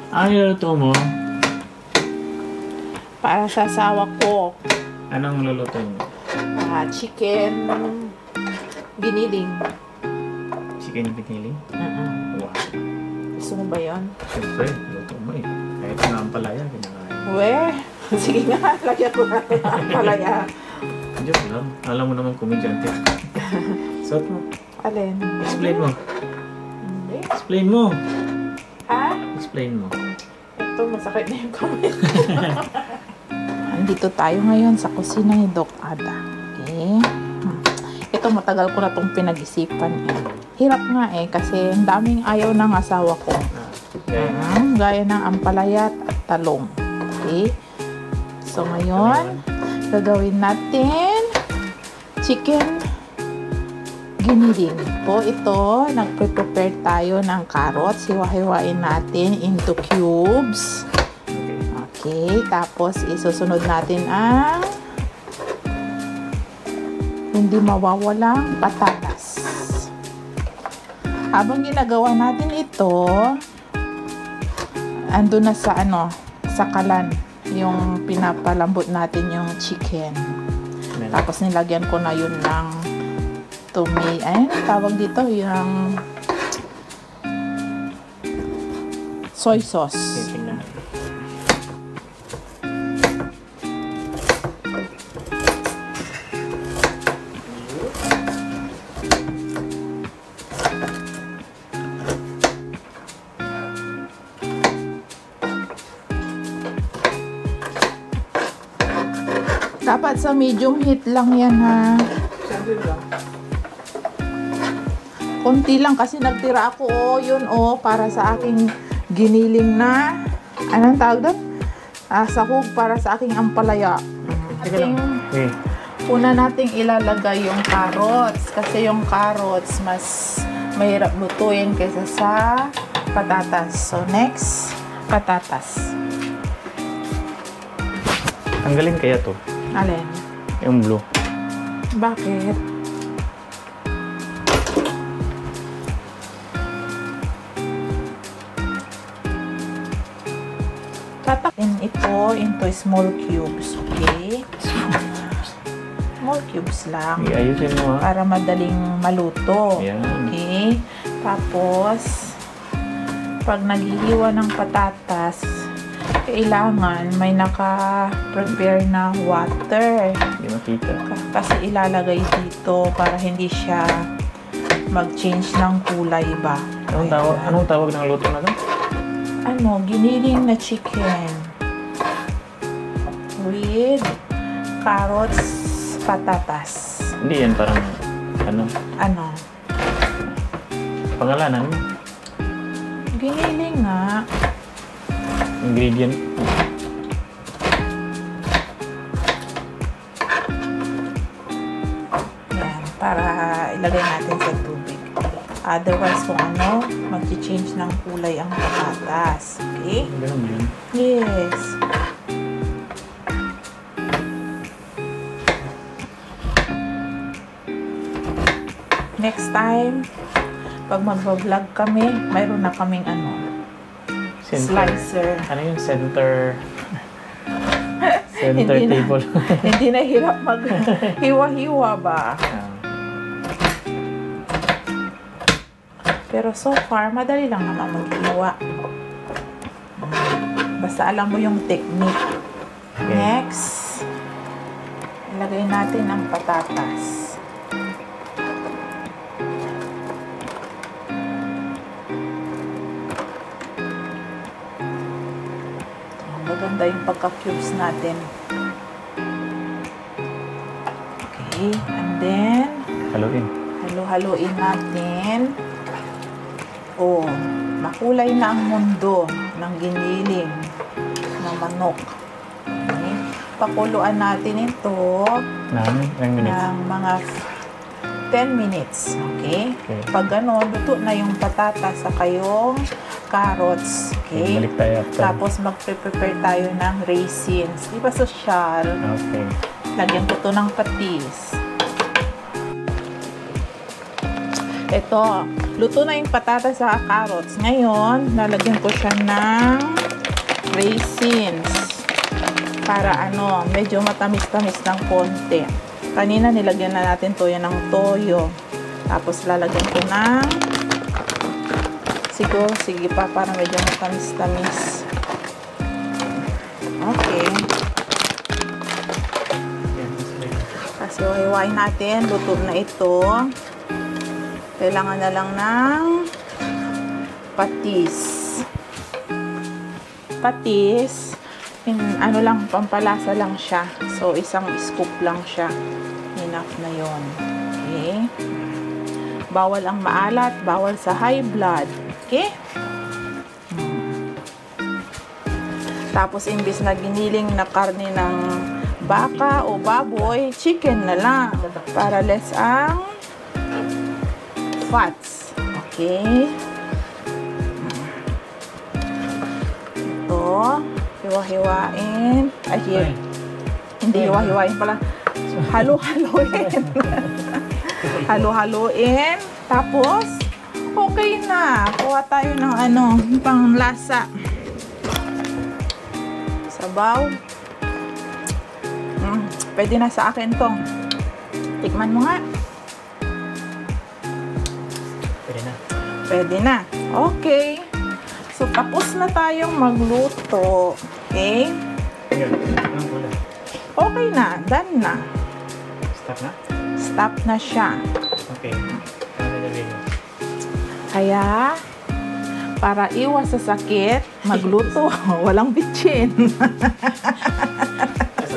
Ano luluto mo? Para sa asawa ko. Anong luluto mo? Chicken giniling. Chicken pinili? Wow. Gusto mo ba yun? Siyempre, luto mo eh. Kahit nga ang palaya, kinakain. Weh, sige nga, lagyan ko na ang palaya. Joke lang. Alam mo naman komedyante. Suot mo. Alin? Explain mo. Hindi. Explain mo. Ha? Explain mo. Ito, masakit na yung kamay. Andito tayo ngayon sa kusina ni Doc Ada. Okay? Ito, matagal ko na itong pinag-isipan eh. Hirap nga eh, kasi ang daming ayaw ng asawa ko. Gaya ng ampalaya at talong. Okay? So, ngayon, gagawin natin chicken giniling. Po ito, nagpre-prepare tayo ng carrots. Hiwa-hiwain natin into cubes. Okay, tapos isusunod natin ang hindi mawawalang patatas. Habang ginagawa natin ito, ando na sa sa kalan yung pinapalambot natin yung chicken. Tapos nilagyan ko na yun ng tawag dito yung soy sauce. Dapat sa medium heat lang yan ha. Konti lang kasi nagtira ako yun para sa aking giniling na anong tawag doon? Sahog para sa aking ampalaya. Una nating ilalagay yung carrots kasi yung carrots mas mahirap lutuin kaysa sa patatas. So next, patatas. Tanggalin kaya to? Alin? Yung blue. Bakit? Tatakin ito into small cubes, okay? Small cubes lang. Ayusin mo ha. Para madaling maluto. Yan. Okay? Tapos, pag naghihiwa ng patatas, kailangan may naka-prepare na water. Hindi makita. Kasi ilalagay dito para hindi siya mag-change ng kulay ba. Anong tawag ng luto na to? Giniling na chicken with carrots, patatas. Hindi yan parang pangalanan mo? Giniling nga. Ingredient. Yan, para ilagay natin sa tubig. Otherwise, kung mag-change ng kulay ang patatas. Okay? Ganun yun. Yes. Next time, pag mag-vlog kami, mayroon na kaming slicer. Ano yung center table? Hindi na hirap mag-hiwa-hiwa ba? Pero so far, madali lang naman mag-hiwa. Basta alam mo yung technique. Okay. Next, ilagay natin ang patatas. Maganda yung pagka-cubes natin. Okay, and then halo-haloin natin. Makulay na ang mundo ng giniling ng manok. Okay. Pakuluan natin ito ng mga 10 minutes. Okay? Pag luto na yung patatas sa yung carrots. Okay? Tapos magpe-prepare tayo ng raisins. Di ba social? Okay. Lagyan ko ito ng patis. Ito, luto na yung patatas sa carrots. Ngayon, lalagyan ko siya ng raisins. Para ano, medyo matamis-tamis ng konti. Kanina nilagyan na natin toyo ng toyo. Tapos lalagyan ko ng sige pa para medyo matamis-tamis. Okay. Kasi hiwain natin, luto na ito. Kailangan na lang ng patis. Patis, ano lang, pampalasa lang siya. So, isang scoop lang siya. Enough na yon. Okay. Bawal ang maalat, bawal sa high blood. Okay? Tapos, imbis na giniling na karne ng baka o baboy, chicken na lang. Para less ang fats. Okay? Ito, hiwa-hiwain. Ay, here. Hindi hiwa-hiwain pala. So, halo-haloin. Halo-haloin. Tapos, okay na. Kuha tayo ng pang lasa. Sabaw. Pwede na sa akin to. Tikman mo nga. Pwede na. Pwede na. Okay. So, tapos na tayong magluto. Okay? Ayun. Anong gulay? Okay na. Done na. Stop na? Stop na siya. Okay. Ano nalagay mo? Kaya, para iwas sa sakit, magluto. Walang bitchin.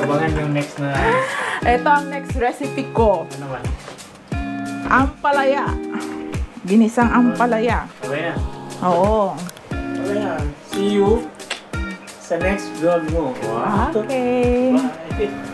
Abangan yung next na... Ito ang next recipe ko. Ano naman? Ampalaya. Ginisang ampalaya. Okay na. Oo. Okay na. See you sa next vlog mo. Wow. Okay. Bye.